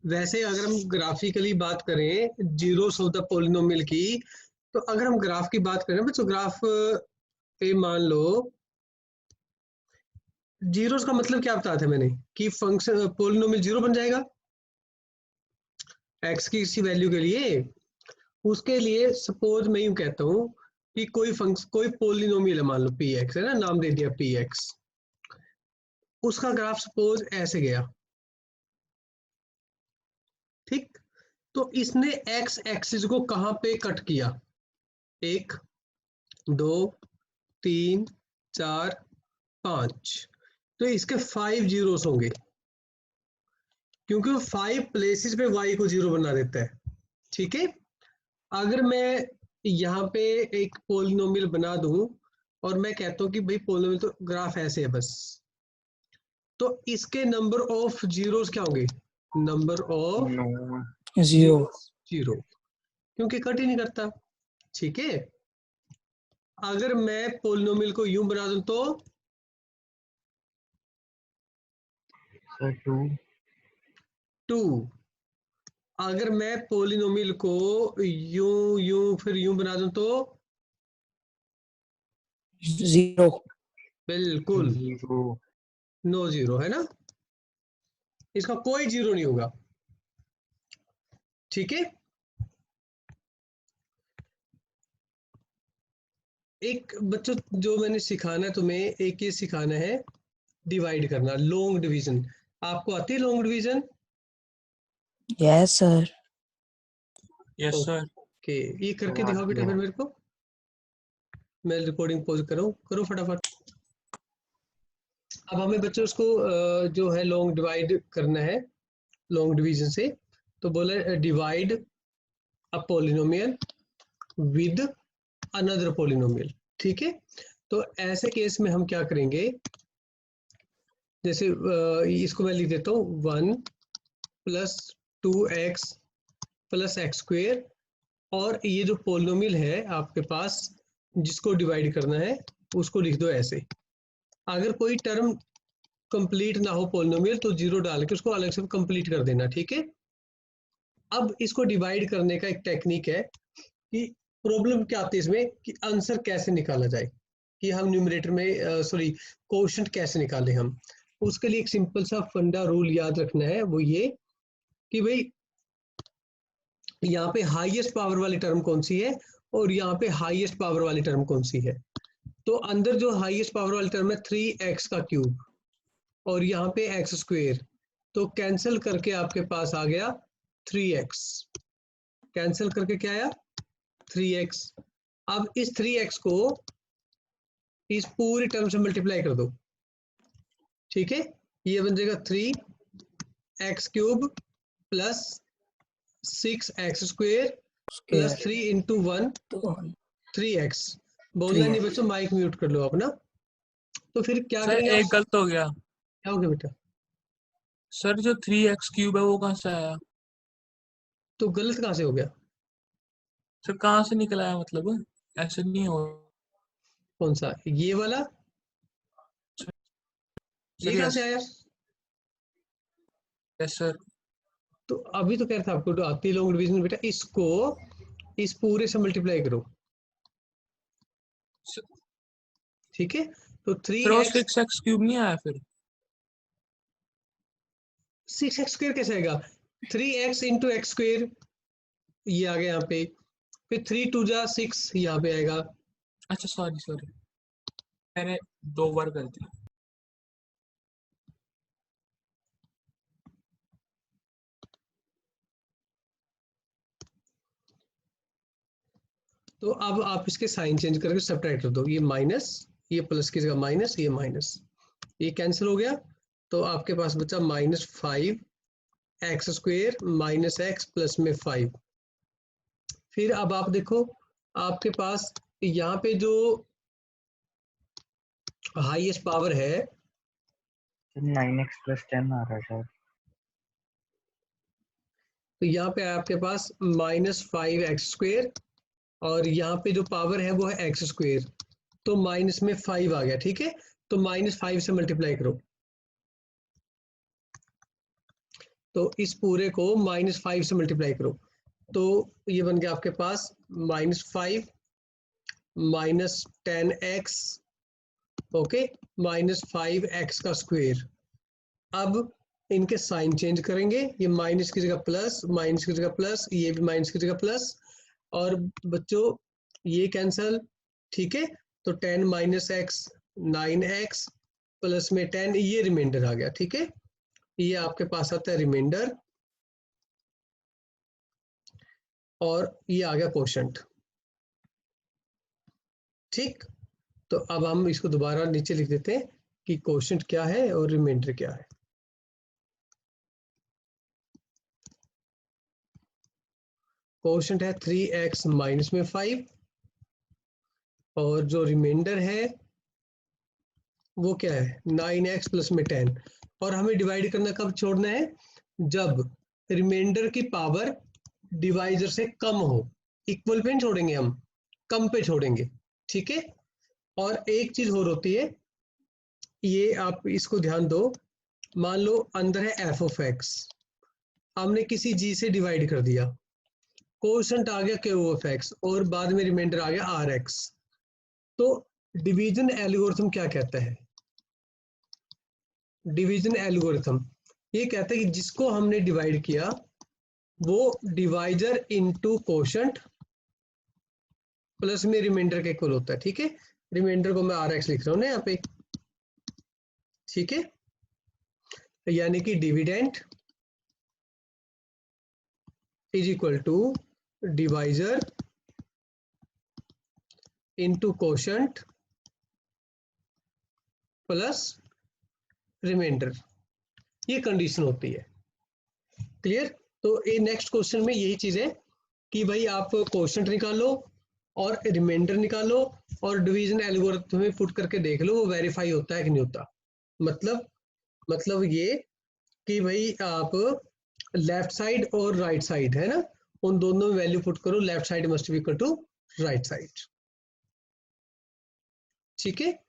वैसे अगर हम ग्राफिकली बात करें जीरोस ऑफ द पोलिनोमियल की, तो अगर हम ग्राफ की बात करें बच्चों, ग्राफ पे मान लो जीरोस का मतलब क्या बताया था मैंने कि फंक्शन पोलिनोमियल जीरो बन जाएगा एक्स की किसी वैल्यू के लिए। उसके लिए सपोज मैं यूं कहता हूं कि कोई पोलिनोमियल है, मान लो पी एक्स है ना, नाम दे दिया पी एक्स। उसका ग्राफ सपोज ऐसे गया, ठीक। तो इसने एक्स एक्सिस को कहां पे कट किया? 1 2 3 4 5। तो इसके 5 जीरोस होंगे, क्योंकि वो 5 प्लेसेस पे y को जीरो बना देता है, ठीक है। अगर मैं यहाँ पे एक पोलिनोमियल बना दूं और मैं कहता हूँ कि भाई पोलिनोमियल तो ग्राफ ऐसे है बस, तो इसके नंबर ऑफ जीरोस क्या होंगे? Number of zero. जीरो, क्योंकि कट ही नहीं करता, ठीक है। अगर मैं पोलिनोमियल को यूं बना दूं तो टू। अगर मैं पोलिनोमियल को यूं यूं फिर यूं बना दूं तो जीरो। बिल्कुल नो जीरो, है ना, इसका कोई जीरो नहीं होगा, ठीक है। एक बच्चों जो मैंने सिखाना है तुम्हें, एक ये सिखाना है डिवाइड करना, लॉन्ग डिवीजन। आपको आती है long division? Yes sir. Yes sir. Okay, ये करके दिखाओ बेटा फिर मेरे को। मैं रिकॉर्डिंग पॉज करो फटाफट। अब हमें बच्चों उसको जो है लॉन्ग डिवाइड करना है लॉन्ग डिवीजन से। तो बोले divide a polynomial with another polynomial, ठीक है। तो ऐसे केस में हम क्या करेंगे, जैसे इसको मैं लिख देता हूँ 1 plus 2x plus x square, और ये जो पोलिनोमियल है आपके पास जिसको डिवाइड करना है उसको लिख दो ऐसे। अगर कोई टर्म कंप्लीट ना हो पोलिनोमियल तो जीरो डाल के उसको अलग से कंप्लीट कर देना, ठीक है। अब इसको डिवाइड करने का एक टेक्निक है कि प्रॉब्लम क्या आती है इसमें कि आंसर कैसे निकाला जाए, कि हम न्यूमरेटर में सॉरी कोशेंट कैसे निकालें हम। उसके लिए एक सिंपल सा फंडा रूल याद रखना है, वो ये कि भाई यहाँ पे हाईएस्ट पावर वाली टर्म कौन सी है और यहाँ पे हाईएस्ट पावर वाली टर्म कौन सी है। तो अंदर जो हाईएस्ट पावर वाली टर्म है 3x का क्यूब और यहाँ पे एक्स स्क्वेयर, तो कैंसिल करके आपके पास आ गया 3x। कैंसिल करके क्या आया? 3x। अब इस 3x को इस पूरी टर्म से मल्टीप्लाई कर दो, ठीक है। ये बन जाएगा 3x cube plus 6x square plus 3 into 1 3x। बोलना नहीं बच्चों, माइक म्यूट कर लो अपना। तो फिर क्या सर करेंगे एक गलत हो गया क्या हो गया बेटा? सर, जो 3x क्यूब है वो कहाँ से आया? तो गलत कहाँ से हो गया? सर कहाँ से निकला है, मतलब ऐसे नहीं हो। कौन सा, ये वाला? ये सर कहाँ यस। से आया? Yes sir. तो अभी तो कह रहा था आपको तो आती लॉन्ग डिवीजन बेटा, इसको इस पूरे से मल्टीप्लाई करो, ठीक है। तो फिर वो 3x 6x क्यूब नहीं आया फिर? 6x स्क्वेयर कैसे आएगा? 3x इंटू एक्स स्क्वेयर ये आ गया यहाँ पे, फिर 3 2 जा 6 यहाँ पे आएगा। अच्छा सॉरी सॉरी, मैंने 2 बार कर दिया। तो अब आप इसके साइन चेंज करके सब्ट्रैक्ट कर दो, ये माइनस ये प्लस की जगह माइनस, ये माइनस, ये कैंसिल हो गया। तो आपके पास बचा -5x square minus x plus में 5। फिर अब आप देखो आपके पास यहाँ पे जो हाईएस्ट पावर है 9x प्लस 10 आ रहा है शायद। तो यहाँ पे आपके पास -5x स्क्वेयर और यहाँ पे जो पावर है वो है एक्स स्क्वेयर, तो माइनस में 5 आ गया, ठीक है। तो -5 से मल्टीप्लाई करो, तो इस पूरे को -5 से मल्टीप्लाई करो, तो ये बन गया आपके पास -5 -10x, ओके, -5x का स्क्वायर। अब इनके साइन चेंज करेंगे, ये माइनस की जगह प्लस, माइनस की जगह प्लस, ये भी माइनस की जगह प्लस, और बच्चों ये कैंसल, ठीक है। तो 10 - x 9x प्लस में 10, ये रिमाइंडर आ गया, ठीक है। ये आपके पास आता है रिमाइंडर, और ये आ गया कोशेंट, ठीक। तो अब हम इसको दोबारा नीचे लिख देते हैं कि कोशेंट क्या है और रिमाइंडर क्या है। कोशेंट है 3x माइनस में 5, और जो रिमाइंडर है वो क्या है 9x प्लस में 10। और हमें डिवाइड करना कब छोड़ना है, जब रिमाइंडर की पावर डिवाइजर से कम हो। इक्वल पे नहीं छोड़ेंगे हम, कम पे छोड़ेंगे, ठीक है। और एक चीज और होती है, ये आप इसको ध्यान दो, मान लो अंदर है f ऑफ x, हमने किसी g से डिवाइड कर दिया, कोशेंट आ गया q ऑफ x, और बाद में रिमाइंडर आ गया rx। तो डिवीजन एल्गोरिथम क्या कहता है, डिवीजन एल्गोरिथम ये कहता है कि जिसको हमने डिवाइड किया वो डिवाइजर इनटू कोशेंट प्लस में रिमाइंडर के इक्वल होता है, ठीक है। रिमाइंडर को मैं rx लिख रहा हूं ना यहाँ पे, ठीक है। यानी कि dividend is equal to divisor into quotient plus remainder, ये कंडीशन होती है, क्लियर। तो ये नेक्स्ट क्वेश्चन में यही चीज है कि भाई आप कोशेंट निकालो और रिमाइंडर निकालो, और डिवीजन एल्गोरिथम में पुट करके देख लो वो वेरीफाई होता है कि नहीं होता। मतलब ये कि भाई आप लेफ्ट साइड और राइट साइड है ना, उन दोनों में वैल्यू पुट करो, left side must be equal to right side, ठीक है।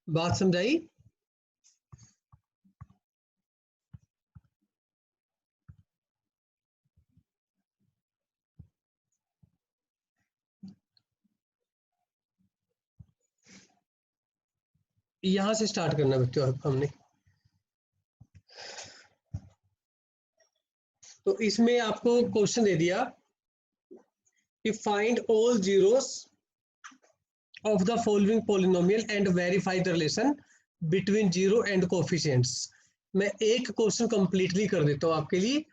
बात समझाई। यहां से स्टार्ट करना बच्चों हमने। तो इसमें आपको क्वेश्चन दे दिया कि find all zeros of the following polynomial and verify the relation between zero and coefficients। मैं एक क्वेश्चन कंप्लीटली कर देता हूं आपके लिए,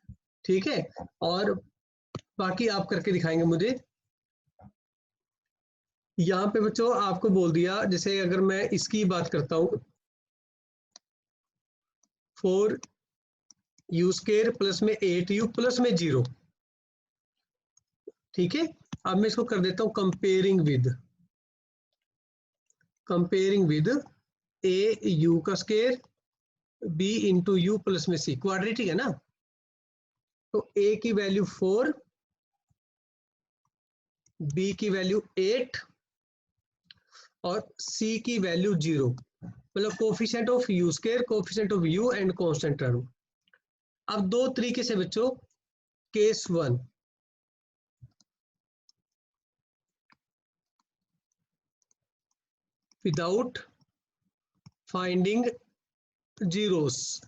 ठीक है, और बाकी आप करके दिखाएंगे मुझे। यहाँ पे बच्चों आपको बोल दिया, जैसे अगर मैं इसकी बात करता हूं 4u² प्लस में 8u प्लस में 0, ठीक है। अब मैं इसको कर देता हूं कंपेयरिंग विद a u का square b into you plus में c, क्वाड्रेटिक है ना। तो a की वैल्यू 4, b की वैल्यू 8 और c की वैल्यू 0, मतलब coefficient of u square, coefficient of u and constant term. अब दो तरीके से बच्चों, केस 1, विदाउट फाइंडिंग जीरोस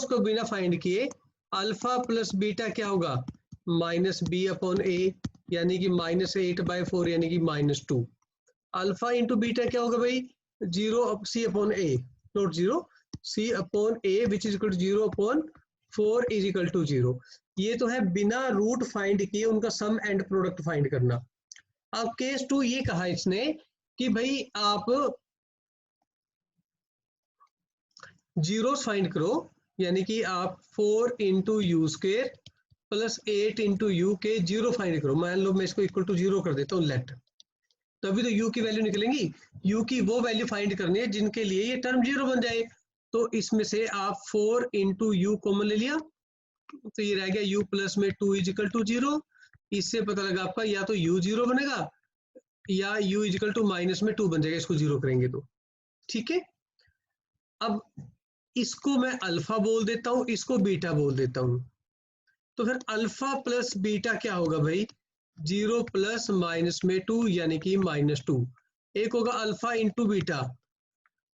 को बिना फाइंड किए अल्फा प्लस बीटा क्या होगा -b/a, यानी कि -8/4 यानी कि -2। अल्फा इंटू बीटा क्या होगा भाई 0c/a, not 0, c/a which is equal to 0/4 is equal to 0। ये तो है बिना रूट फाइंड किए उनका सम एंड प्रोडक्ट फाइंड करना। अब केस 2 ये कहा इसने कि भाई आप जीरोस फाइंड करो, यानी कि आप 4 into you square plus 8 into you के 0 फाइंड करो। मान लो मैं इसको इक्वल टू 0 कर देता हूँ लेट, तभी तो u की वैल्यू निकलेंगी। u की वो वैल्यू फाइंड करनी है जिनके लिए ये टर्म 0 बन जाए। तो इसमें से आप 4 इंटू यू कॉमन ले लिया, तो ये रह गया u प्लस में 2 इज इक्वल टू 0। इससे पता लगा आपका या तो u 0 बनेगा या u इज इक्वल टू -2 बन जाएगा, इसको 0 करेंगे तो, ठीक है। अब इसको मैं अल्फा बोल देता हूं, इसको बीटा बोल देता हूं। तो फिर अल्फा प्लस बीटा क्या होगा भाई, 0 प्लस माइनस में 2 यानी कि -2। एक होगा अल्फा इंटू बीटा,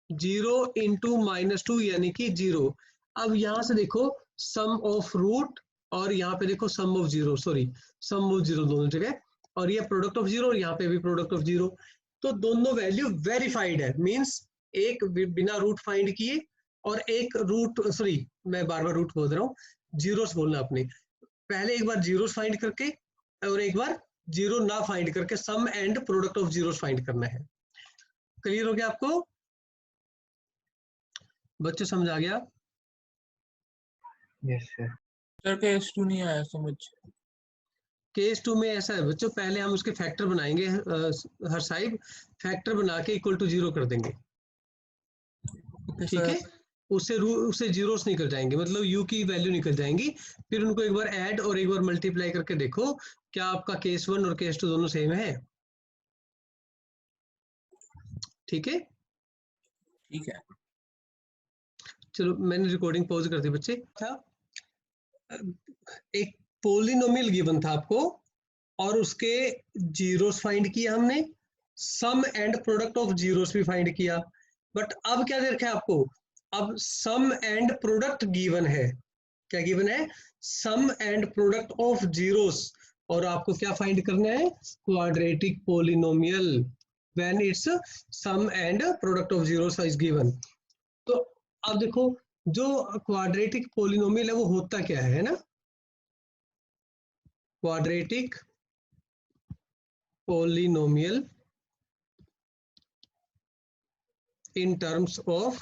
0 इंटू -2 यानी कि 0। अब यहां से देखो सम ऑफ रूट, और यहाँ पे देखो sum of zero, sorry sum of zero दोनों जगह, और ये प्रोडक्ट ऑफ जीरो, और यहाँ पे भी प्रोडक्ट ऑफ जीरो। तो दोनों वैल्यू वेरीफाइड है, मींस एक बिना रूट फाइंड किए और एक रूट, सॉरी मैं बार बार रूट बोल रहा हूँ, जीरोस बोलना अपने, पहले एक बार जीरोस फाइंड करके और एक बार जीरो ना फाइंड करके sum and product of zeros find करना है। क्लियर हो गया आपको बच्चों, समझ आ गया? Yes sir. सर केस 2 नहीं आया समझ। केस 2 में ऐसा है बच्चों, पहले हम उसके फैक्टर बनाएंगे, हर साइड फैक्टर बना के इक्वल टू 0 कर देंगे, ओके ठीक है? सर। उससे जीरोस निकल जाएंगे, मतलब यू की वैल्यू निकल जाएंगी। फिर उनको एक बार ऐड और एक बार मल्टीप्लाई करके देखो क्या आपका केस 1 और केस 2 दोनों सेम है, ठीक है? ठीक है चलो मैंने रिकॉर्डिंग पॉज कर दी बच्चे। था एक पोलिनोमियल गिवन था आपको और उसके जीरोस फाइंड किया हमने, सम एंड प्रोडक्ट ऑफ जीरोस भी फाइंड किया। बट अब क्या दे रखा है आपको, अब सम एंड प्रोडक्ट गिवन है। क्या गिवन है? Sum and product of zeros. और आपको क्या फाइंड करना है? Quadratic polynomial when it's sum and product of zeros is given. तो अब देखो जो क्वाड्रेटिक पोलिनोमियल है वो होता क्या है ना, quadratic polynomial in terms of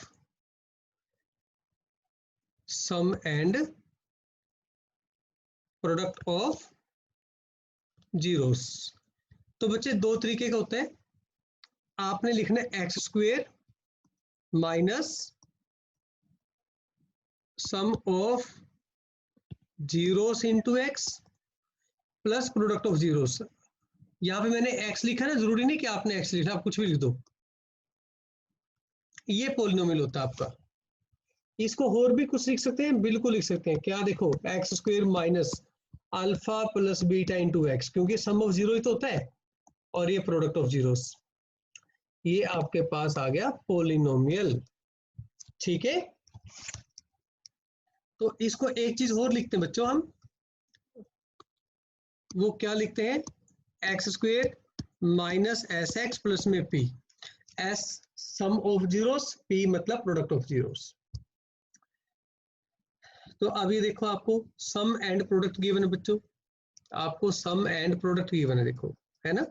sum and product of zeros। तो बच्चे दो तरीके का होता है, आपने लिखना है x square minus sum of zeros into x plus product of zeros. यहाँ पे मैंने एक्स लिखा है ना, जरूरी नहीं कि आपने एक्स लिखा, आप कुछ भी लिख दो, ये पोलिनोमियल होता है आपका। इसको और भी कुछ लिख सकते हैं, बिल्कुल लिख सकते हैं। क्या देखो, x square minus alpha plus beta into x, क्योंकि सम ऑफ जीरो ही तो होता है, और ये प्रोडक्ट ऑफ जीरोस, ये आपके पास आ गया पोलिनोमियल, ठीक है? तो इसको एक चीज और लिखते हैं बच्चों हम, वो क्या लिखते हैं? X square minus s x plus में p, s sum of zeros, p मतलब प्रोडक्ट ऑफ जीरोस। तो अभी देखो आपको सम एंड प्रोडक्ट गिवन है बच्चों, आपको सम एंड प्रोडक्ट गिवन है, देखो है ना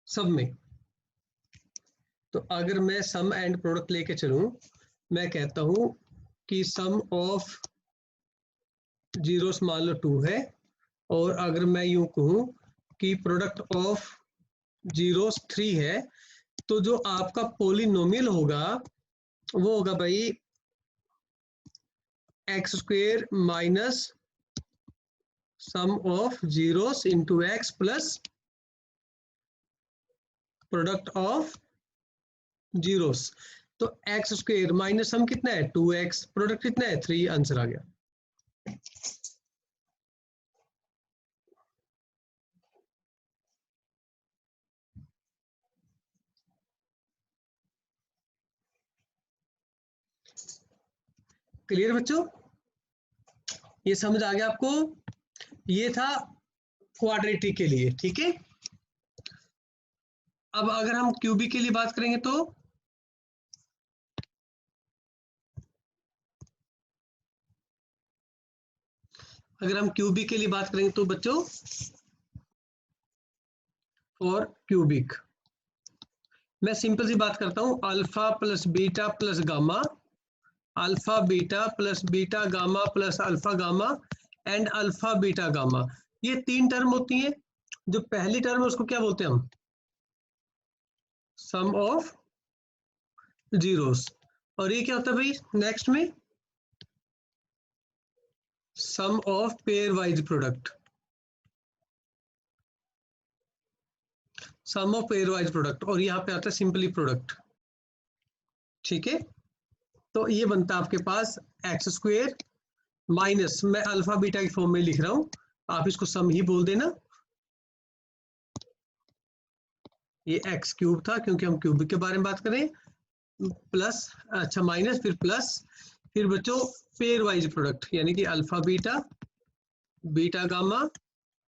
सब में। तो अगर मैं सम एंड प्रोडक्ट लेके चलूं, मैं कहता हूं कि सम ऑफ जीरोस मान लो 2 है, और अगर मैं यूं कहूं कि प्रोडक्ट ऑफ जीरोस 3 है, तो जो आपका पोलिनोमियल होगा वो होगा भाई x square minus sum of zeros into x plus product of zeros. तो एक्स स्क्वेयर माइनस सम कितना है 2x, प्रोडक्ट कितना है 3, आंसर आ गया। क्लियर बच्चों, ये समझ आ गया आपको? ये था क्वाड्रेटिक के लिए, ठीक है? अब अगर हम क्यूबिक के लिए बात करेंगे तो अगर हम क्यूबिक के लिए बात करेंगे तो बच्चों, और क्यूबिक मैं सिंपल सी बात करता हूं, alpha plus beta plus gamma, alpha beta plus beta gamma plus alpha gamma and alpha beta gamma, ये 3 टर्म होती हैं। जो पहली टर्म है उसको क्या बोलते हैं हम? Sum of zeros. और ये क्या होता है भाई नेक्स्ट में? Sum of pair wise product, sum of pair wise product, और यहाँ पे आता है सिंपली प्रोडक्ट। ठीक है, तो ये बनता है आपके पास एक्स स्क्वेयर माइनस, मैं अल्फा बीटा की फॉर्म में लिख रहा हूं, आप इसको सम ही बोल देना। ये एक्स क्यूब था क्योंकि हम क्यूबिक के बारे में बात करें, प्लस, अच्छा माइनस, फिर प्लस, फिर बच्चों पेयर वाइज प्रोडक्ट यानी कि alpha beta, beta gamma,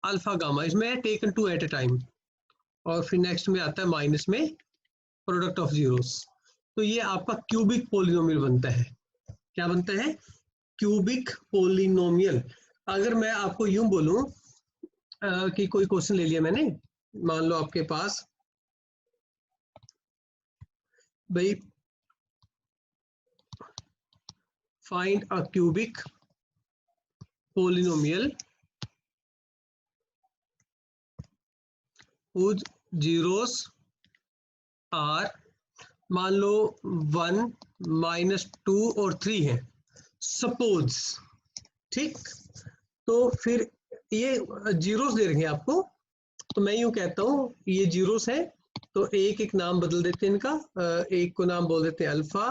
alpha gamma, इसमें taken two at a time, और फिर नेक्स्ट में आता है माइनस में प्रोडक्ट ऑफ जीरोस। तो ये आपका क्यूबिक पोलिनोमियल बनता है। क्या बनता है? Cubic polynomial. अगर मैं आपको यूं बोलूं कि कोई क्वेश्चन ले लिया मैंने, मान लो आपके पास भाई find a cubic polynomial whose zeros are, मान लो 1, -2 और 3 है सपोज, ठीक। तो फिर ये जीरोस दे रखे हैं आपको, तो मैं यूं कहता हूं ये जीरोस है, तो एक एक नाम बदल देते हैं इनका, एक को नाम बोल देते हैं अल्फा,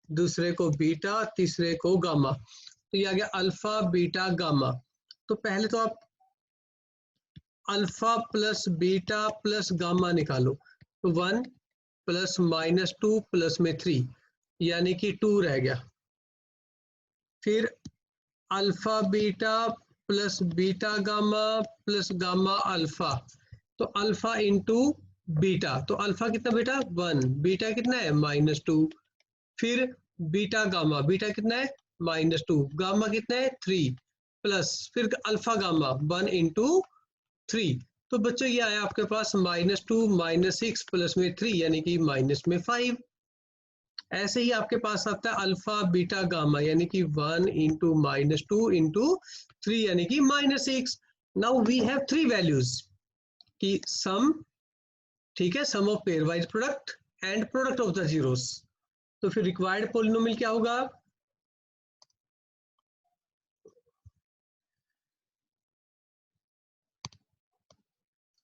दूसरे को बीटा, तीसरे को गामा। तो ये आ गया अल्फा बीटा गामा। तो पहले तो आप alpha plus beta plus gamma निकालो, तो 1 प्लस -2 प्लस में 3 यानी कि 2 रह गया। फिर alpha beta plus beta gamma plus gamma alpha, तो अल्फा इंटू बीटा, तो अल्फा कितना बेटा 1, बीटा कितना है -2, फिर बीटा गामा, बीटा कितना है -2, गामा कितना है 3, प्लस फिर अल्फा गामा 1 इंटू 3। तो बच्चों ये आया आपके पास -2 -6 प्लस में 3 यानी कि माइनस में 5। ऐसे ही आपके पास आता है अल्फा बीटा गामा यानी कि 1 इंटू -2 इंटू 3 यानी कि -6। नाउ वी हैव 3 वैल्यूज की सम, ठीक है, sum of pair wise product and product of the zeros. तो फिर रिक्वायर्ड पोलिनोमियल क्या होगा?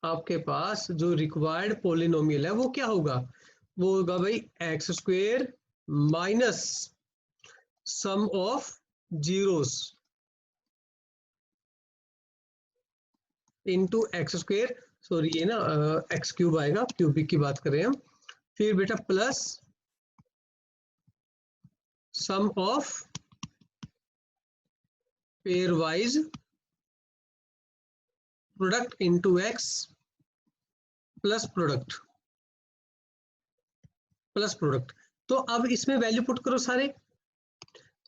आपके पास जो रिक्वायर्ड पोलिनोमियल है वो क्या होगा? वो होगा भाई x square minus sum of zeros into x square, sorry ये ना एक्स क्यूब आएगा, क्यूबिक की बात करें हम, फिर बेटा plus sum of pair wise product into x plus product, plus product. तो अब इसमें वैल्यू पुट करो सारे,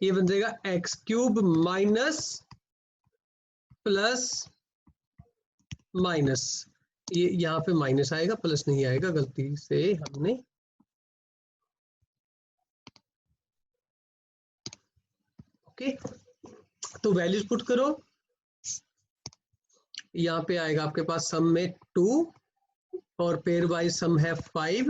ये बन जाएगा x cube minus plus minus, ये यहाँ पे माइनस आएगा, प्लस नहीं आएगा, गलती से हमने, ओके। तो वैल्यूज पुट करो, यहाँ पे आएगा आपके पास सम में 2 और पेयर वाइज सम है 5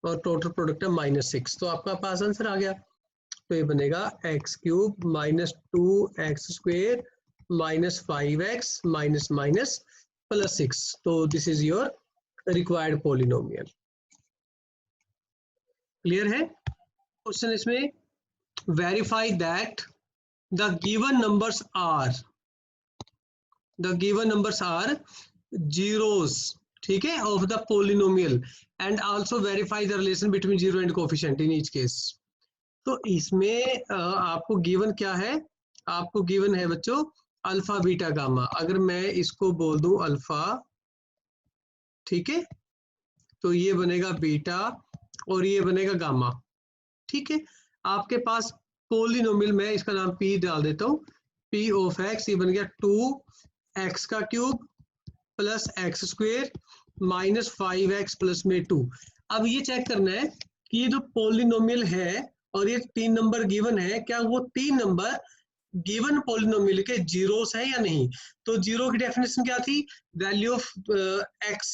और टोटल प्रोडक्ट है -6। तो आपका पास आंसर आ गया। तो ये बनेगा x cube minus 2x square minus 5x minus minus plus 6। तो this is your required polynomial. Clear है? क्वेश्चन इसमें, verify that the given numbers are, the given numbers are zeros, ठीक है, of the polynomial and also verify the relation between zero and coefficient in each case. तो इसमें आपको given क्या है? आपको गिवन है बच्चों अल्फा बीटा गामा। अगर मैं इसको बोल दूं अल्फा, ठीक है, तो ये बनेगा बीटा और ये बनेगा गामा, ठीक है। आपके पास पोलिनोमियल, मैं इसका नाम p डाल देता हूँ, p ऑफ x, ये बन गया 2x का cube plus x square minus 5x plus में 2। अब ये चेक करना है कि ये जो पोलिनोमियल है और ये 3 नंबर गिवन है, क्या वो 3 नंबर गिवन पोलिनोमियल के जीरोस है या नहीं। तो जीरो की डेफिनेशन क्या थी? Value of x,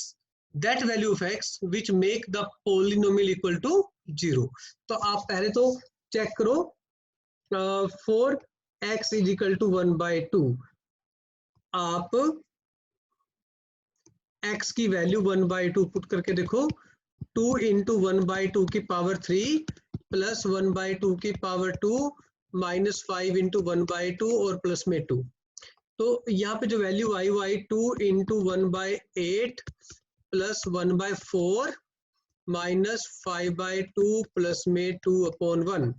that value of x which make the polynomial equal to 0। तो आप पहले तो चेक करो, 4x इज इक्वल टू 1/2, आप x की वैल्यू 1/2 पुट करके देखो, 2 इंटू 1/2 की पावर 3 प्लस 1/2 की पावर 2 माइनस 5 इंटू 1/2 और प्लस में 2। तो यहाँ पे जो वैल्यू आई वो आई 2 इंटू 1/8 प्लस 1/4 माइनस 5/2 प्लस में 2/1।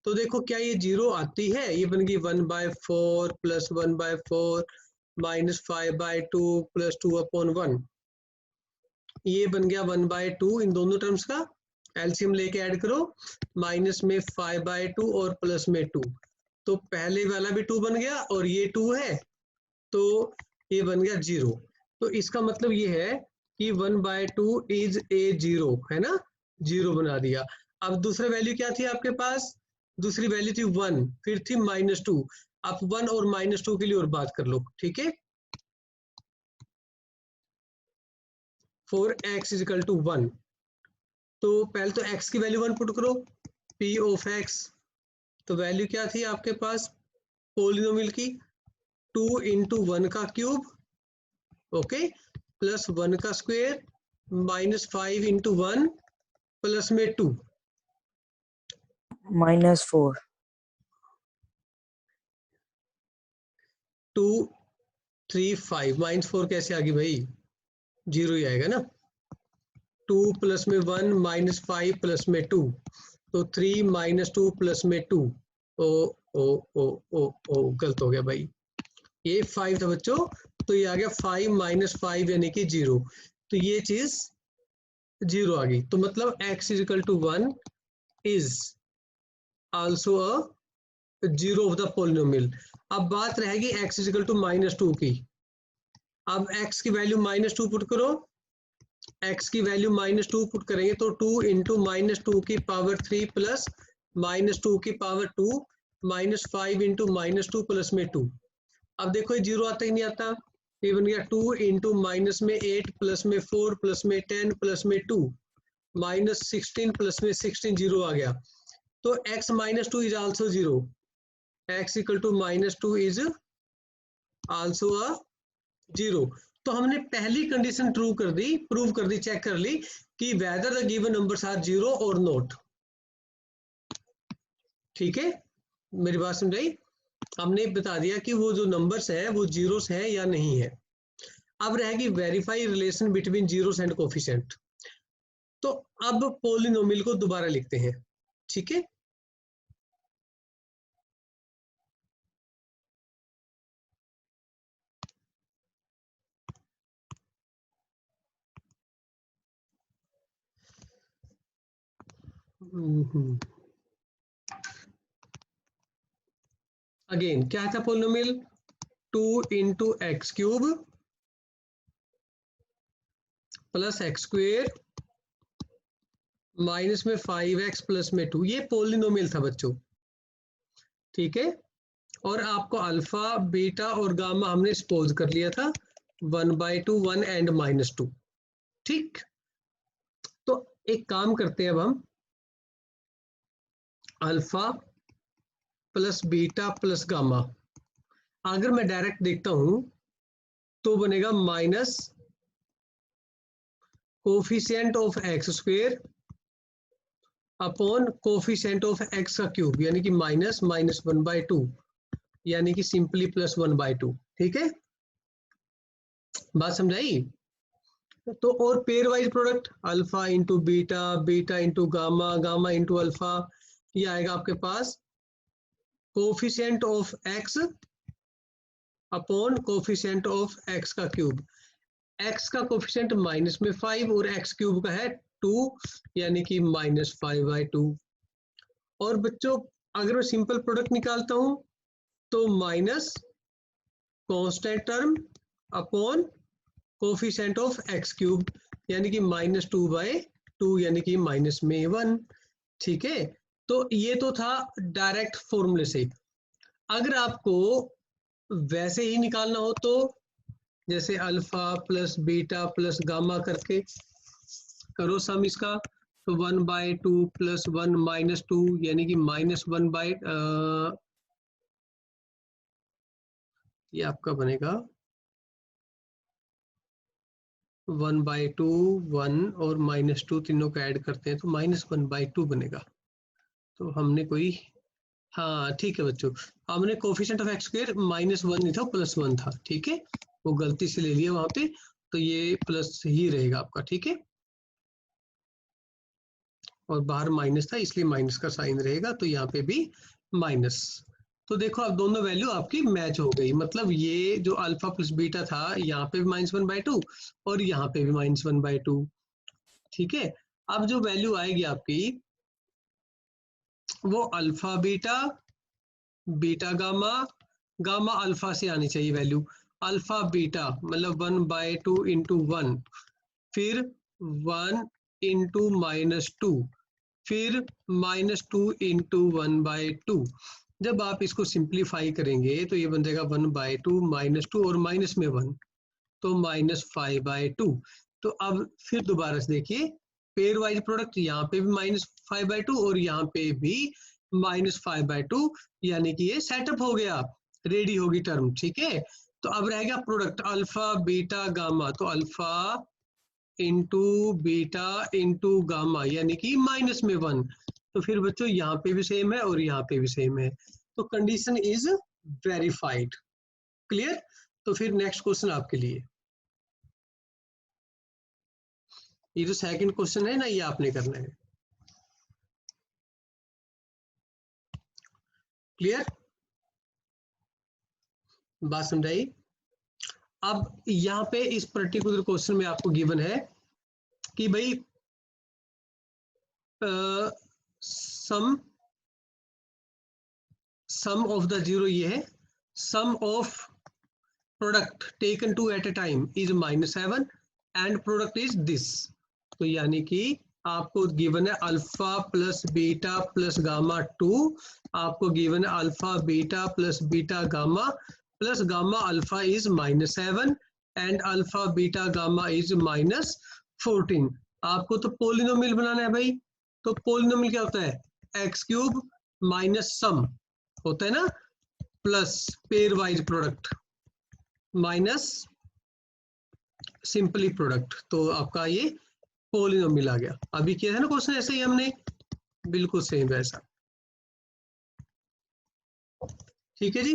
तो देखो क्या ये जीरो आती है, ये बन गई 1/4 प्लस 1/4 माइनस 5/2 प्लस 2/1। ये बन गया 1/2 इन दोनों टर्म्स का एलसीएम लेके ऐड करो, माइनस में 5/2 और प्लस में 2। तो पहले वाला भी 2 बन गया और ये 2 है, तो ये बन गया 0। तो इसका मतलब ये है कि 1/2 इज ए 0, है ना, 0 बना दिया। अब दूसरा वैल्यू क्या थी आपके पास, दूसरी वैल्यू थी 1, फिर थी -2। आप 1 और -2 के लिए और बात कर लो, ठीक है। For x is equal to 1, तो पहले तो x की वैल्यू 1 पुट करो, p ऑफ x। तो वैल्यू क्या थी आपके पास पोलिनोमियल की, 2 इंटू 1 का क्यूब, ओके, प्लस 1 का स्क्वायर माइनस 5 इंटू 1 प्लस में 2। -4. 2 3 5 -4 कैसे आ गई भाई, 0 ही आएगा ना। 2 प्लस में 1 माइनस 5 प्लस में 2, तो 3 -2 प्लस में 2। ओ ओ ओ ओ ओ गलत हो गया भाई, ये 5 था बच्चों, तो ये आ गया 5 - 5 यानी कि 0। तो ये चीज 0 आ गई, तो मतलब x is equal to 1 is also a 0 of the polynomial. अब बात रहेगी x इज इक्वल टू -2 की। अब x की वैल्यू -2 पुट करो, x की वैल्यू -2 पुट करेंगे तो 2 इंटू -2 की पावर 3 प्लस -2 की पावर 2 माइनस 5 इंटू -2 प्लस में 2। अब देखो ये 0 आता ही नहीं आता, ये बन गया 2 इंटू माइनस में 8 प्लस में 4 प्लस में 10 प्लस में 2 -16 प्लस में 16, 0 आ गया। तो x -2 is also 0, x equal to -2 is also a 0। तो हमने पहली कंडीशन ट्रू कर दी, प्रूव कर दी, चेक कर ली कि whether the given numbers are 0 और नॉट। ठीक है, मेरी बात समझाई। हमने बता दिया कि वो जो नंबर्स है वो जीरोस है या नहीं है। अब रहेगी verify relation between zeros and coefficient. तो अब पोलिनोमियल को दोबारा लिखते हैं, ठीक है। अगेन क्या था polynomial, 2 into x cube plus x square minus में 5x प्लस में 2। ये पोलिनोमियल था बच्चों, ठीक है। और आपको अल्फा बीटा और गामा हमने सपोज कर लिया था 1/2 1 एंड -2, ठीक। तो एक काम करते हैं अब हम, alpha plus beta plus gamma, अगर मैं डायरेक्ट देखता हूं तो बनेगा minus coefficient of x square upon coefficient of x का क्यूब, यानी कि माइनस -1/2, यानी कि सिंपली +1/2। ठीक है, बात समझाई। तो और pair wise product alpha into beta, beta into gamma, gamma into alpha, ये आएगा आपके पास coefficient of x upon coefficient of x का क्यूब। एक्स का कोफिशिएंट माइनस में 5 और एक्स क्यूब का है 2, यानी कि -5/2। और बच्चों अगर मैं सिंपल प्रोडक्ट निकालता हूं तो minus constant term upon coefficient of x cube, यानी कि -2/2, यानी कि माइनस में 1। ठीक है, तो ये तो था डायरेक्ट फॉर्मूले से। अगर आपको वैसे ही निकालना हो तो जैसे alpha plus beta plus gamma करके करो सम इसका, तो 1/2 प्लस 1 -2, यानी कि -1 ये आपका बनेगा 1/2 1 और -2 तीनों का ऐड करते हैं तो -1/2 बनेगा। तो हमने कोई, हाँ ठीक है बच्चों, हमने कोफिशिएंट ऑफ एक्स स्क्वायर -1 नहीं था, +1 था, ठीक है, वो गलती से ले लिया वहां पे, तो ये प्लस ही रहेगा आपका, ठीक है, और बाहर माइनस था इसलिए माइनस का साइन रहेगा, तो यहाँ पे भी माइनस। तो देखो अब दोनों वैल्यू आपकी मैच हो गई, मतलब ये जो अल्फा प्लस बीटा था यहाँ पे भी -1/2 और यहाँ पे भी -1/2, ठीक है। अब जो वैल्यू आएगी आपकी वो alpha beta, beta gamma, gamma alpha से आनी चाहिए वैल्यू, अल्फा बीटा मतलब 1/2 इंटू 1, फिर 1 इंटू -2, फिर -2 इंटू 1/2। जब आप इसको सिंप्लीफाई करेंगे तो ये बन जाएगा 1/2 -2 और माइनस में 1, तो -5/2। तो अब फिर दोबारा से देखिए पेयर वाइज प्रोडक्ट, यहाँ पे भी -5/2 और यहाँ पे भी -5/2, यानी कि ये सेटअप हो गया, रेडी होगी टर्म, ठीक है। तो अब रहेगा प्रोडक्ट अल्फा बीटा गामा, तो alpha into beta into gamma यानी कि -1। तो फिर बच्चों यहाँ पे भी सेम है और यहाँ पे भी सेम है, तो कंडीशन इज वेरीफाइड। क्लियर। तो फिर नेक्स्ट क्वेश्चन आपके लिए, ये जो सेकंड क्वेश्चन है ना, ये आपने करना है। क्लियर, बात समझाई। अब यहाँ पे इस पर्टिकुलर क्वेश्चन में आपको गिवन है कि भाई सम ऑफ द जीरो, ये है sum of product taken two at a time is -7 and product is this. तो यानी कि आपको गिवन है alpha plus beta plus gamma 2, आपको गिवन है alpha beta plus beta gamma plus gamma alpha is -7 and alpha beta gamma is -14। आपको तो polynomial बनाना है भाई, तो पोलिनोमियल क्या होता है, x³ माइनस सम होता है ना, plus pair wise product minus simply product, तो आपका ये पोलिनोमियल आ गया। अभी किया था ना क्वेश्चन ऐसे ही हमने, बिल्कुल सेम वैसा, ठीक है जी।